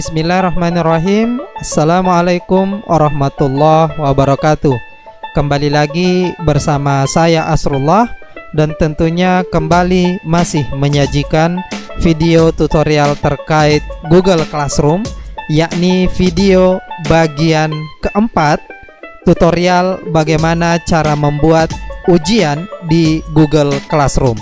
Bismillahirrahmanirrahim. Assalamualaikum warahmatullahi wabarakatuh. Kembali lagi bersama saya Asrullah, dan tentunya kembali masih menyajikan video tutorial terkait Google Classroom, yakni video bagian keempat, tutorial bagaimana cara membuat ujian di Google Classroom.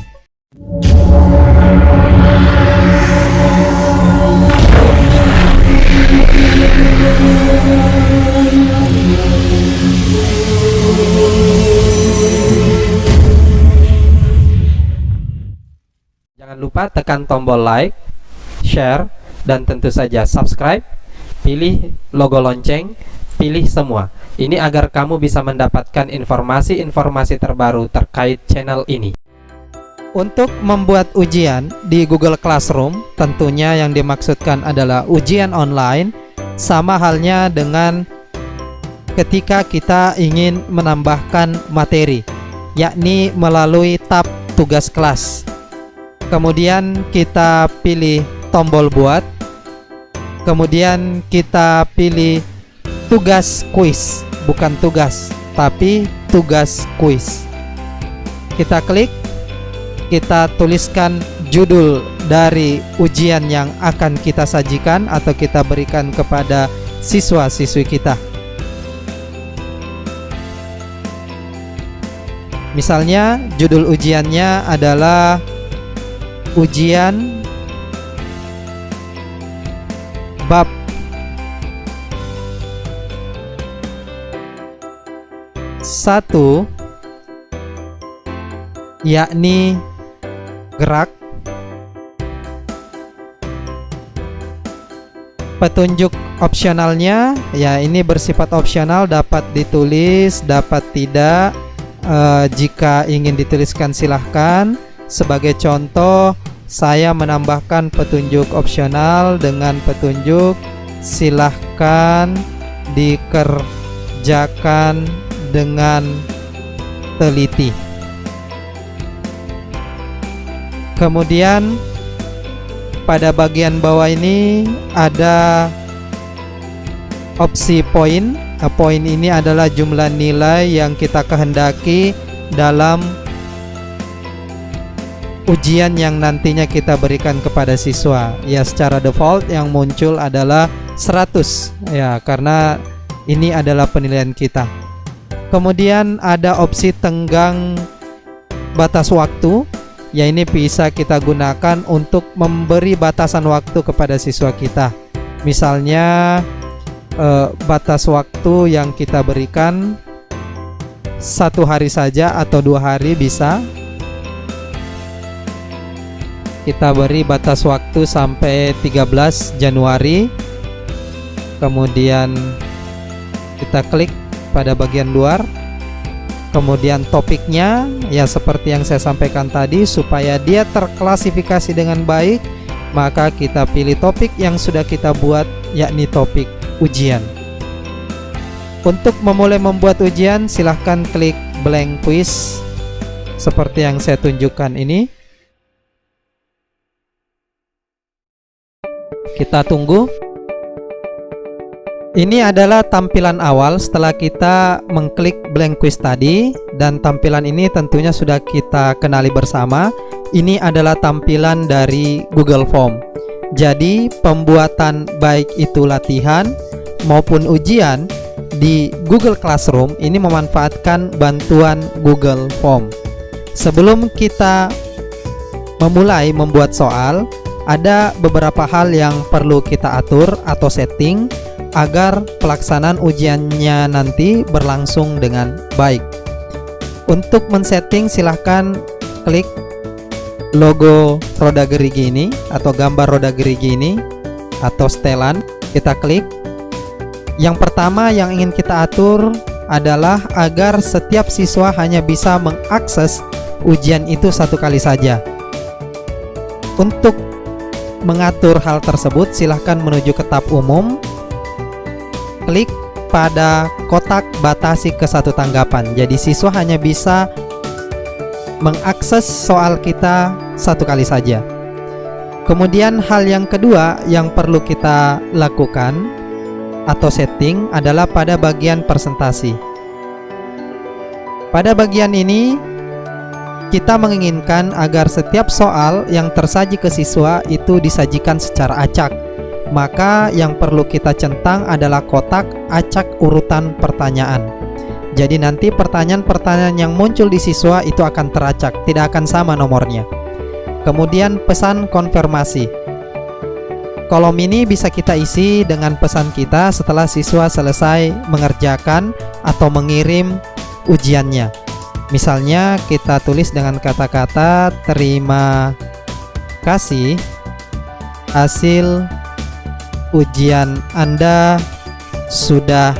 Jangan lupa tekan tombol like, share, dan tentu saja subscribe. Pilih logo lonceng, pilih semua. Ini agar kamu bisa mendapatkan informasi-informasi terbaru terkait channel ini. Untuk membuat ujian di Google Classroom, tentunya yang dimaksudkan adalah ujian online, sama halnya dengan ketika kita ingin menambahkan materi, yakni melalui tab tugas kelas. Kemudian kita pilih tombol buat, kemudian kita pilih tugas kuis, bukan tugas, tapi tugas kuis. Kita klik, kita tuliskan judul dari ujian yang akan kita sajikan atau kita berikan kepada siswa-siswi kita. Misalnya judul ujiannya adalah ujian bab 1, yakni gerak. Petunjuk opsionalnya, ya ini bersifat opsional, dapat ditulis, dapat tidak. Jika ingin dituliskan silahkan. Sebagai contoh, saya menambahkan petunjuk opsional dengan petunjuk silahkan dikerjakan dengan teliti. Kemudian pada bagian bawah ini ada opsi poin. Poin ini adalah jumlah nilai yang kita kehendaki dalam ujian yang nantinya kita berikan kepada siswa. Ya, secara default yang muncul adalah 100, ya, karena ini adalah penilaian kita. Kemudian ada opsi tenggang batas waktu, ya ini bisa kita gunakan untuk memberi batasan waktu kepada siswa kita. Misalnya batas waktu yang kita berikan 1 hari saja atau 2 hari bisa. Kita beri batas waktu sampai 13 Januari. Kemudian kita klik pada bagian luar. Kemudian topiknya, ya seperti yang saya sampaikan tadi, supaya dia terklasifikasi dengan baik, maka kita pilih topik yang sudah kita buat, yakni topik ujian. Untuk memulai membuat ujian, silahkan klik blank quiz seperti yang saya tunjukkan ini. Kita tunggu. Ini adalah tampilan awal setelah kita mengklik blank quiz tadi, dan tampilan ini tentunya sudah kita kenali bersama. Ini adalah tampilan dari Google Form. Jadi pembuatan baik itu latihan maupun ujian di Google Classroom ini memanfaatkan bantuan Google Form. Sebelum kita memulai membuat soal, ada beberapa hal yang perlu kita atur atau setting agar pelaksanaan ujiannya nanti berlangsung dengan baik. Untuk men-setting, silahkan klik logo roda gerigi ini atau gambar roda gerigi ini atau setelan. Kita klik. Yang pertama yang ingin kita atur adalah agar setiap siswa hanya bisa mengakses ujian itu 1 kali saja. Untuk mengatur hal tersebut, silahkan menuju ke tab umum, klik pada kotak batasi ke 1 tanggapan. Jadi siswa hanya bisa mengakses soal kita 1 kali saja. Kemudian hal yang kedua yang perlu kita lakukan atau setting adalah pada bagian presentasi. Pada bagian ini kita menginginkan agar setiap soal yang tersaji ke siswa itu disajikan secara acak. Maka yang perlu kita centang adalah kotak acak urutan pertanyaan. Jadi nanti pertanyaan-pertanyaan yang muncul di siswa itu akan teracak, tidak akan sama nomornya. Kemudian pesan konfirmasi. Kolom ini bisa kita isi dengan pesan kita setelah siswa selesai mengerjakan atau mengirim ujiannya. Misalnya kita tulis dengan kata-kata terima kasih, hasil ujian Anda sudah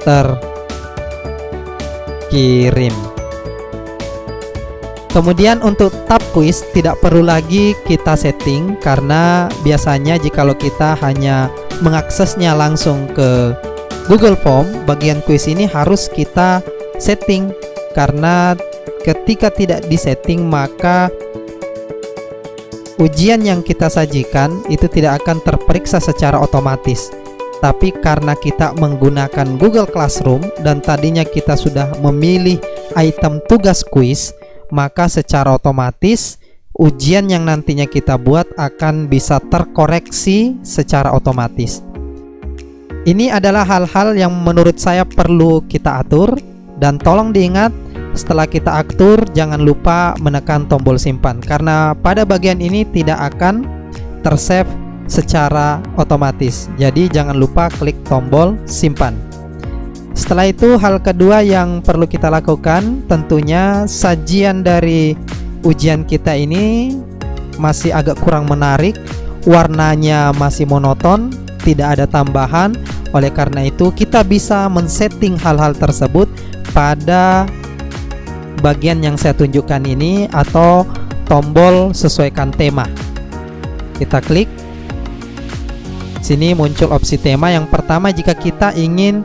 terkirim. Kemudian untuk tab quiz tidak perlu lagi kita setting, karena biasanya jikalau kita hanya mengaksesnya langsung ke Google Form, bagian quiz ini harus kita setting, karena ketika tidak disetting maka ujian yang kita sajikan itu tidak akan terperiksa secara otomatis. Tapi karena kita menggunakan Google Classroom dan tadinya kita sudah memilih item tugas quiz, maka secara otomatis ujian yang nantinya kita buat akan bisa terkoreksi secara otomatis. Ini adalah hal-hal yang menurut saya perlu kita atur, dan tolong diingat setelah kita atur jangan lupa menekan tombol simpan, karena pada bagian ini tidak akan tersave secara otomatis. Jadi jangan lupa klik tombol simpan. Setelah itu hal kedua yang perlu kita lakukan, tentunya sajian dari ujian kita ini masih agak kurang menarik, warnanya masih monoton, tidak ada tambahan. Oleh karena itu kita bisa men-setting hal-hal tersebut pada bagian yang saya tunjukkan ini atau tombol sesuaikan tema. Kita klik. Sini muncul opsi tema. Yang pertama, jika kita ingin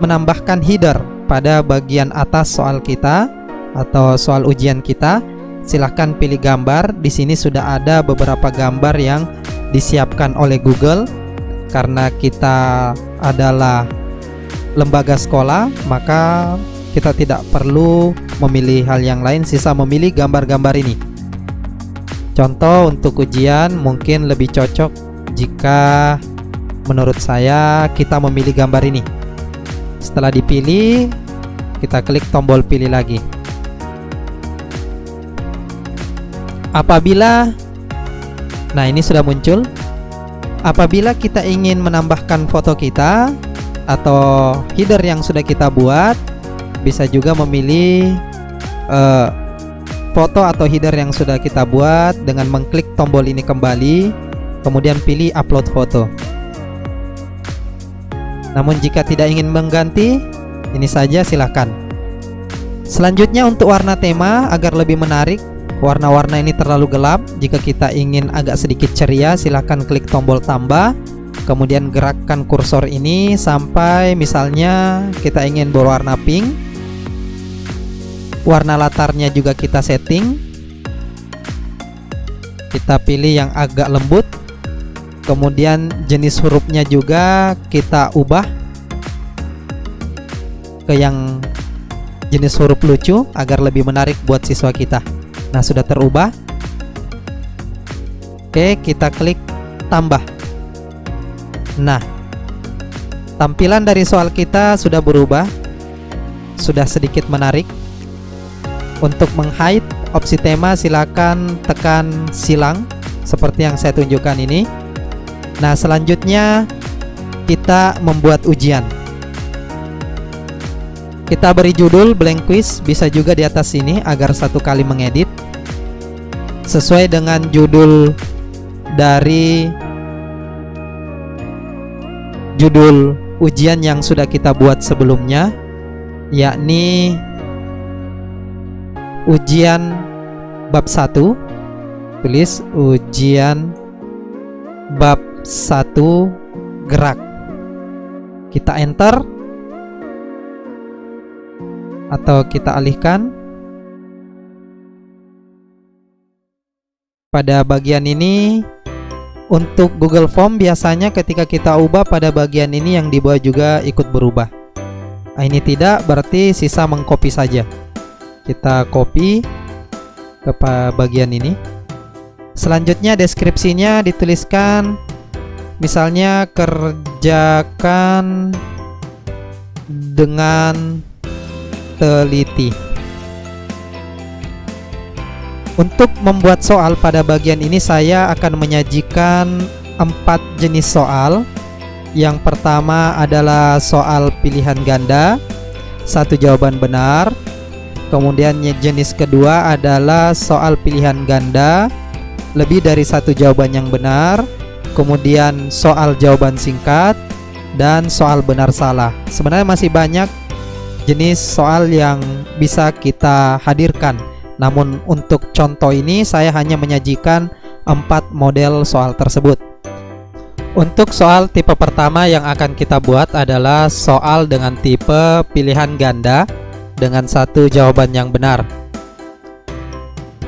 menambahkan header pada bagian atas soal kita atau soal ujian kita, silahkan pilih gambar. Di sini sudah ada beberapa gambar yang disiapkan oleh Google. Karena kita adalah lembaga sekolah, maka kita tidak perlu memilih hal yang lain, sisa memilih gambar-gambar ini. Contoh untuk ujian mungkin lebih cocok jika menurut saya kita memilih gambar ini. Setelah dipilih, kita klik tombol pilih lagi. Nah ini sudah muncul. Apabila kita ingin menambahkan foto kita atau header yang sudah kita buat, bisa juga memilih foto atau header yang sudah kita buat dengan mengklik tombol ini kembali, kemudian pilih upload foto. Namun jika tidak ingin mengganti, ini saja silahkan. Selanjutnya untuk warna tema agar lebih menarik, warna-warna ini terlalu gelap. Jika kita ingin agak sedikit ceria, silahkan klik tombol tambah, kemudian gerakkan kursor ini sampai misalnya kita ingin berwarna pink. Warna latarnya juga kita setting. Kita pilih yang agak lembut. Kemudian jenis hurufnya juga kita ubah ke yang jenis huruf lucu agar lebih menarik buat siswa kita. Nah sudah terubah. Oke, kita klik tambah. Nah, tampilan dari soal kita sudah berubah, sudah sedikit menarik. Untuk meng-hide opsi tema silakan tekan silang seperti yang saya tunjukkan ini. Nah selanjutnya kita membuat ujian. Kita beri judul blank quiz, bisa juga di atas sini agar satu kali mengedit sesuai dengan judul dari judul ujian yang sudah kita buat sebelumnya, yakni ujian bab 1. Tulis ujian bab 1 gerak. Kita enter atau kita alihkan. pada bagian ini. Untuk Google Form biasanya ketika kita ubah pada bagian ini yang di bawah juga ikut berubah. Nah, ini tidak, berarti sisa mengcopy saja. Kita copy ke bagian ini. Selanjutnya deskripsinya dituliskan misalnya kerjakan dengan teliti. Untuk membuat soal pada bagian ini saya akan menyajikan 4 jenis soal. Yang pertama adalah soal pilihan ganda, 1 jawaban benar. Kemudian jenis kedua adalah soal pilihan ganda, lebih dari 1 jawaban yang benar. Kemudian soal jawaban singkat dan soal benar salah. Sebenarnya masih banyak jenis soal yang bisa kita hadirkan. Namun untuk contoh ini saya hanya menyajikan 4 model soal tersebut. Untuk soal tipe pertama yang akan kita buat adalah soal dengan tipe pilihan ganda dengan 1 jawaban yang benar.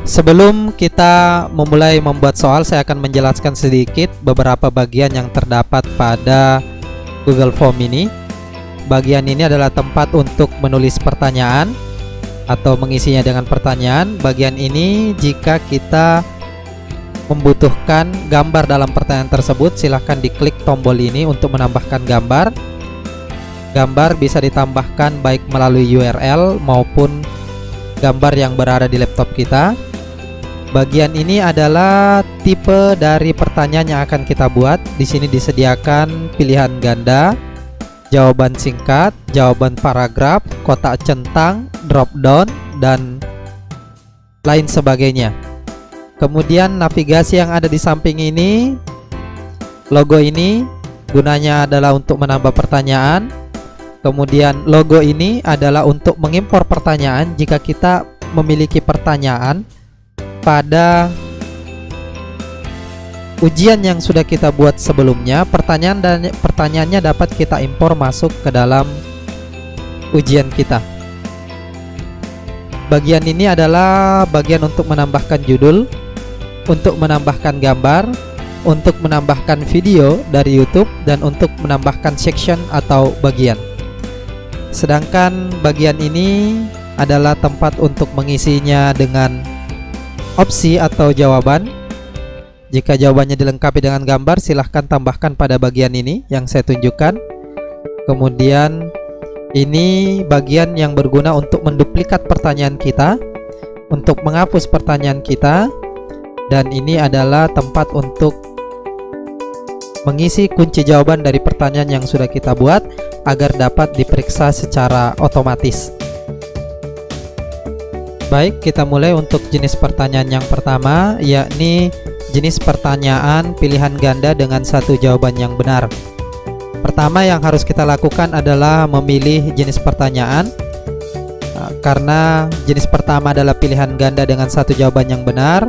Sebelum kita memulai membuat soal, saya akan menjelaskan sedikit beberapa bagian yang terdapat pada Google Form ini. Bagian ini adalah tempat untuk menulis pertanyaan atau mengisinya dengan pertanyaan. Bagian ini jika kita membutuhkan gambar dalam pertanyaan tersebut, silahkan diklik tombol ini untuk menambahkan gambar. Gambar bisa ditambahkan baik melalui URL maupun gambar yang berada di laptop kita. Bagian ini adalah tipe dari pertanyaan yang akan kita buat. Di sini disediakan pilihan ganda, jawaban singkat, jawaban paragraf, kotak centang, drop down, dan lain sebagainya. Kemudian navigasi yang ada di samping ini, logo ini gunanya adalah untuk menambah pertanyaan. Kemudian logo ini adalah untuk mengimpor pertanyaan jika kita memiliki pertanyaan pada ujian yang sudah kita buat sebelumnya. Pertanyaannya dapat kita impor masuk ke dalam ujian kita. Bagian ini adalah bagian untuk menambahkan judul, untuk menambahkan gambar, untuk menambahkan video dari YouTube, dan untuk menambahkan section atau bagian. Sedangkan bagian ini adalah tempat untuk mengisinya dengan opsi atau jawaban. Jika jawabannya dilengkapi dengan gambar, silahkan tambahkan pada bagian ini yang saya tunjukkan. Kemudian ini bagian yang berguna untuk menduplikat pertanyaan kita, untuk menghapus pertanyaan kita. Dan ini adalah tempat untuk mengisi kunci jawaban dari pertanyaan yang sudah kita buat agar dapat diperiksa secara otomatis. Baik, kita mulai untuk jenis pertanyaan yang pertama, yakni jenis pertanyaan pilihan ganda dengan 1 jawaban yang benar. Pertama yang harus kita lakukan adalah memilih jenis pertanyaan. Karena jenis pertama adalah pilihan ganda dengan 1 jawaban yang benar,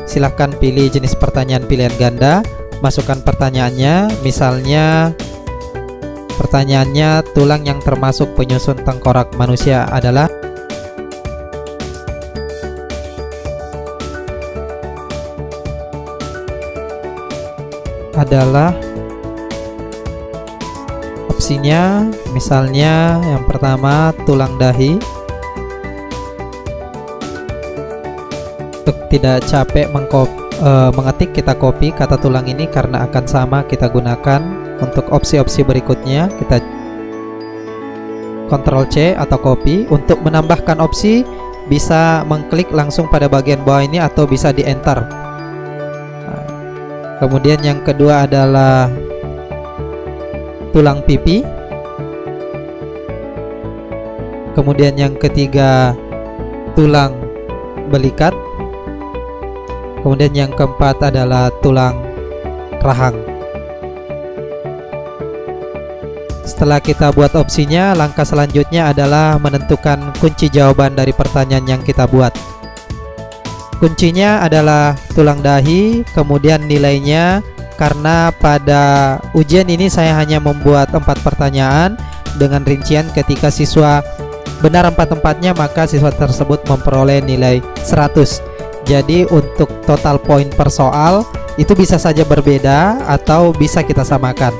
silahkan pilih jenis pertanyaan pilihan ganda. Masukkan pertanyaannya, misalnya pertanyaannya tulang yang termasuk penyusun tengkorak manusia adalah opsinya, misalnya yang pertama tulang dahi. Untuk tidak capek mengetik, kita copy kata tulang ini karena akan sama kita gunakan untuk opsi-opsi berikutnya. Kita Ctrl C atau copy. Untuk menambahkan opsi bisa mengklik langsung pada bagian bawah ini atau bisa di enter. Kemudian yang kedua adalah tulang pipi. Kemudian yang ketiga tulang belikat. Kemudian yang keempat adalah tulang rahang. Setelah kita buat opsinya, langkah selanjutnya adalah menentukan kunci jawaban dari pertanyaan yang kita buat. Kuncinya adalah tulang dahi, kemudian nilainya. Karena pada ujian ini saya hanya membuat 4 pertanyaan dengan rincian ketika siswa benar 4-4-nya, maka siswa tersebut memperoleh nilai 100. Jadi untuk total poin per soal itu bisa saja berbeda atau bisa kita samakan.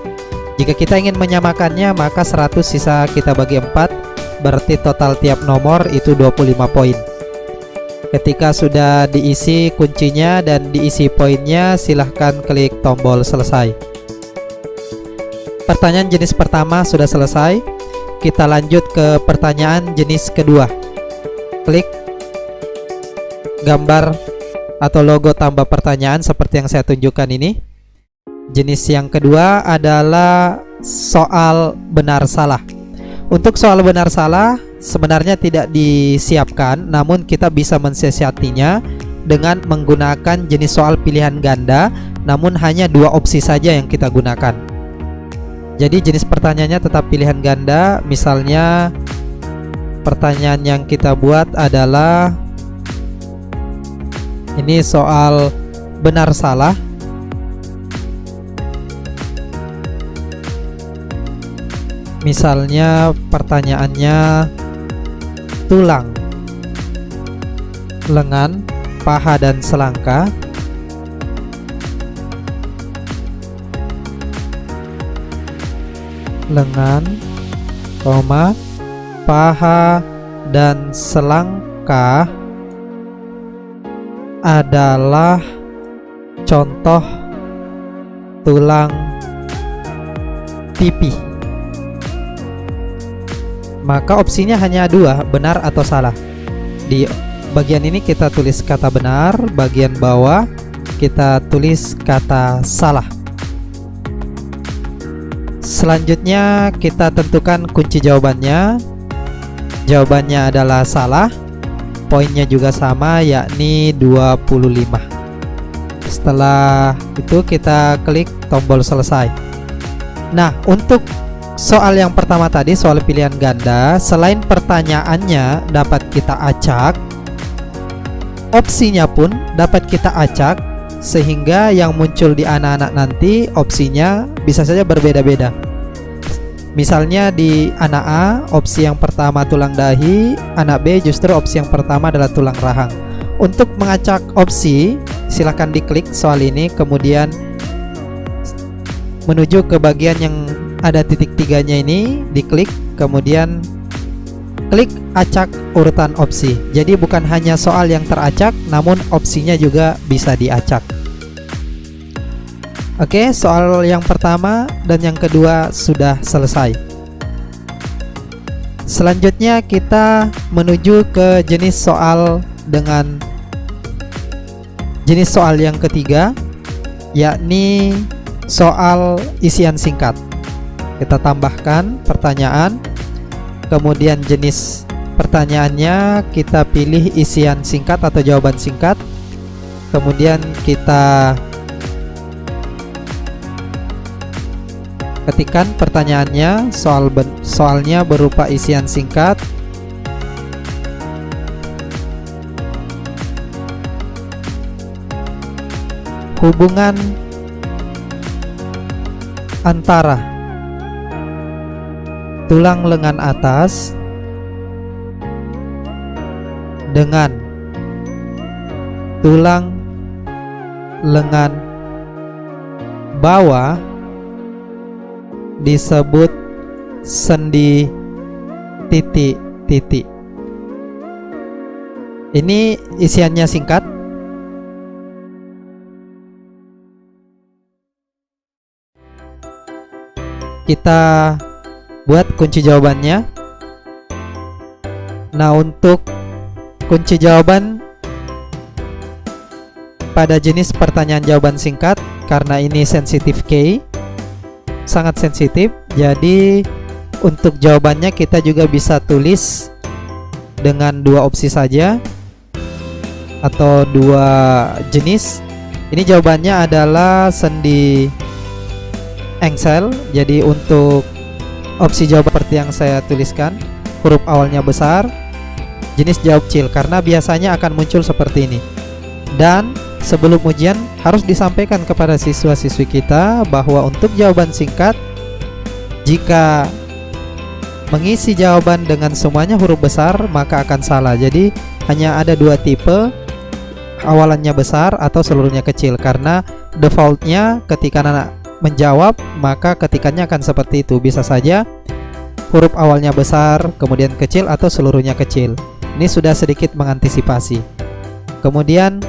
Jika kita ingin menyamakannya, maka 100 sisa kita bagi 4, berarti total tiap nomor itu 25 poin. Ketika sudah diisi kuncinya dan diisi poinnya, silahkan klik tombol selesai. Pertanyaan jenis pertama sudah selesai. Kita lanjut ke pertanyaan jenis kedua. Klik gambar atau logo tambah pertanyaan seperti yang saya tunjukkan ini. Jenis yang kedua adalah soal benar salah. Untuk soal benar salah sebenarnya tidak disiapkan, namun kita bisa mensiasatinya dengan menggunakan jenis soal pilihan ganda, namun hanya 2 opsi saja yang kita gunakan. Jadi jenis pertanyaannya tetap pilihan ganda. Misalnya pertanyaan yang kita buat adalah ini soal benar salah. Misalnya pertanyaannya tulang, lengan, paha dan selangkah lengan, paha dan selangkah adalah contoh tulang pipi. Maka opsinya hanya 2, benar atau salah. Di bagian ini kita tulis kata benar, bagian bawah kita tulis kata salah. Selanjutnya kita tentukan kunci jawabannya. Jawabannya adalah salah. Poinnya juga sama, yakni 25. Setelah itu kita klik tombol selesai. Nah, untuk soal yang pertama tadi, soal pilihan ganda, selain pertanyaannya dapat kita acak, opsinya pun dapat kita acak, sehingga yang muncul di anak-anak nanti opsinya bisa saja berbeda-beda. Misalnya di anak A, opsi yang pertama tulang dahi, anak B justru opsi yang pertama adalah tulang rahang. Untuk mengacak opsi, silahkan diklik soal ini, kemudian menuju ke bagian yang ada titik 3-nya ini, diklik, kemudian klik acak urutan opsi. Jadi bukan hanya soal yang teracak, namun opsinya juga bisa diacak. Oke, soal yang pertama dan yang kedua sudah selesai. Selanjutnya kita menuju ke jenis soal dengan jenis soal yang ketiga, yakni soal isian singkat. Kita tambahkan pertanyaan, kemudian jenis pertanyaannya kita pilih isian singkat atau jawaban singkat, kemudian kita ketikkan pertanyaannya. Soalnya berupa isian singkat. Hubungan antara tulang lengan atas dengan tulang lengan bawah disebut sendi titik-titik. Ini isiannya singkat. Kita buat kunci jawabannya. Nah, untuk kunci jawaban pada jenis pertanyaan jawaban singkat, karena ini sensitif key, sangat sensitif, jadi untuk jawabannya kita juga bisa tulis dengan 2 opsi saja atau 2 jenis. Ini jawabannya adalah sendi engsel. Jadi untuk opsi jawaban seperti yang saya tuliskan, huruf awalnya besar, jenis jawab kecil, karena biasanya akan muncul seperti ini. Dan sebelum ujian harus disampaikan kepada siswa-siswi kita bahwa untuk jawaban singkat, jika mengisi jawaban dengan semuanya huruf besar maka akan salah. Jadi hanya ada 2 tipe, awalannya besar atau seluruhnya kecil, karena defaultnya ketika anak menjawab maka ketikannya akan seperti itu. Bisa saja huruf awalnya besar, kemudian kecil, atau seluruhnya kecil. Ini sudah sedikit mengantisipasi. Kemudian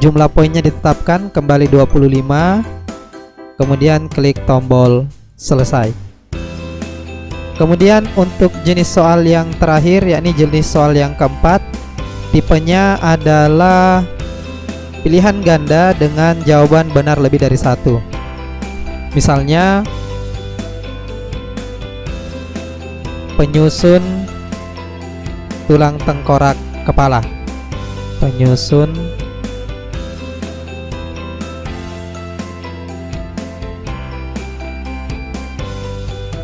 jumlah poinnya ditetapkan kembali 25. Kemudian klik tombol selesai. Kemudian untuk jenis soal yang terakhir, yakni jenis soal yang keempat, tipenya adalah pilihan ganda dengan jawaban benar lebih dari satu. Misalnya penyusun tulang tengkorak kepala. Penyusun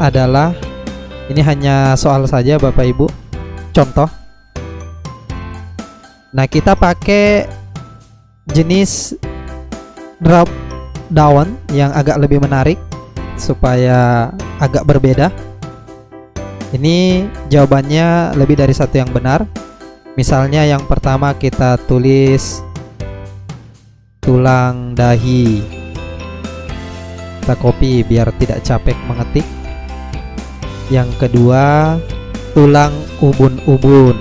adalah, ini hanya soal saja Bapak Ibu, contoh. Nah, kita pakai jenis drop down yang agak lebih menarik supaya agak berbeda. Ini jawabannya lebih dari satu yang benar. Misalnya yang pertama kita tulis tulang dahi. Kita copy biar tidak capek mengetik. Yang kedua tulang ubun-ubun.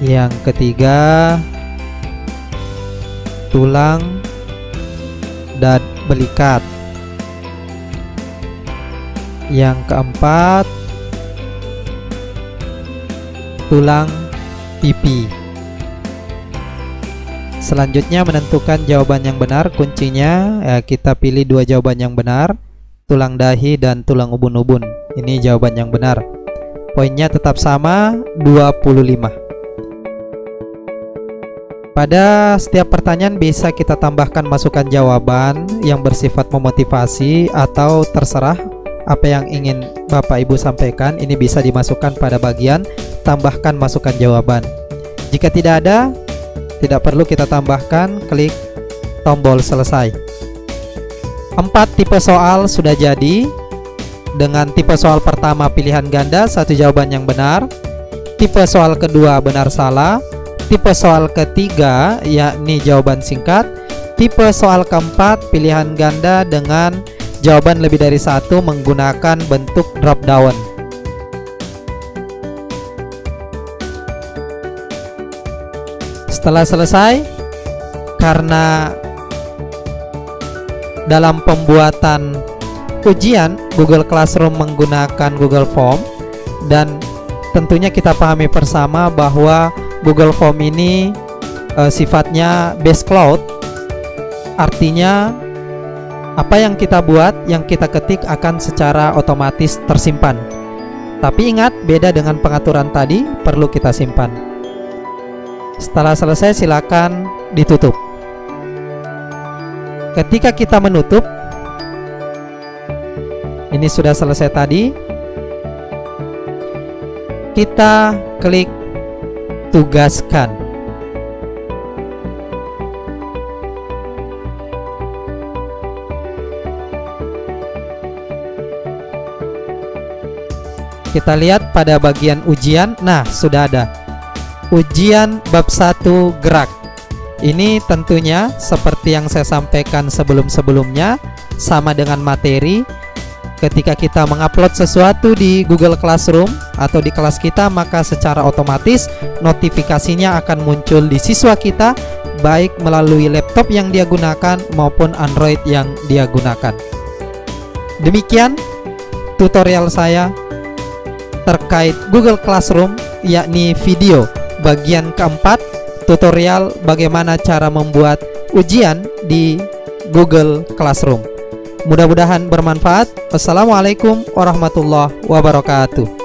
Yang ketiga tulang dan belikat. Yang keempat tulang pipi. Selanjutnya menentukan jawaban yang benar. Kuncinya kita pilih dua jawaban yang benar, tulang dahi dan tulang ubun-ubun. Ini jawaban yang benar. Poinnya tetap sama, 25. Pada setiap pertanyaan bisa kita tambahkan masukan jawaban yang bersifat memotivasi, atau terserah apa yang ingin Bapak Ibu sampaikan. Ini bisa dimasukkan pada bagian tambahkan masukan jawaban. Jika tidak ada, tidak perlu kita tambahkan, klik tombol selesai. 4 tipe soal sudah jadi. Dengan tipe soal pertama pilihan ganda, satu jawaban yang benar. Tipe soal kedua benar salah. Tipe soal ketiga yakni jawaban singkat. Tipe soal keempat pilihan ganda dengan jawaban lebih dari satu menggunakan bentuk drop down. Setelah selesai, karena dalam pembuatan ujian Google Classroom menggunakan Google Form, dan tentunya kita pahami bersama bahwa Google Form ini sifatnya base cloud. Artinya apa yang kita buat, yang kita ketik akan secara otomatis tersimpan. Tapi ingat, beda dengan pengaturan tadi, perlu kita simpan. Setelah selesai silakan ditutup. Ketika kita menutup, ini sudah selesai tadi, kita klik tugaskan. Kita lihat pada bagian ujian. Nah, sudah ada ujian bab 1 gerak. Ini tentunya seperti yang saya sampaikan sebelum-sebelumnya, sama dengan materi. Ketika kita mengupload sesuatu di Google Classroom atau di kelas kita, maka secara otomatis notifikasinya akan muncul di siswa kita, baik melalui laptop yang dia gunakan maupun Android yang dia gunakan. Demikian tutorial saya terkait Google Classroom, yakni video bagian keempat, tutorial bagaimana cara membuat ujian di Google Classroom. Mudah-mudahan bermanfaat. Wassalamualaikum warahmatullahi wabarakatuh.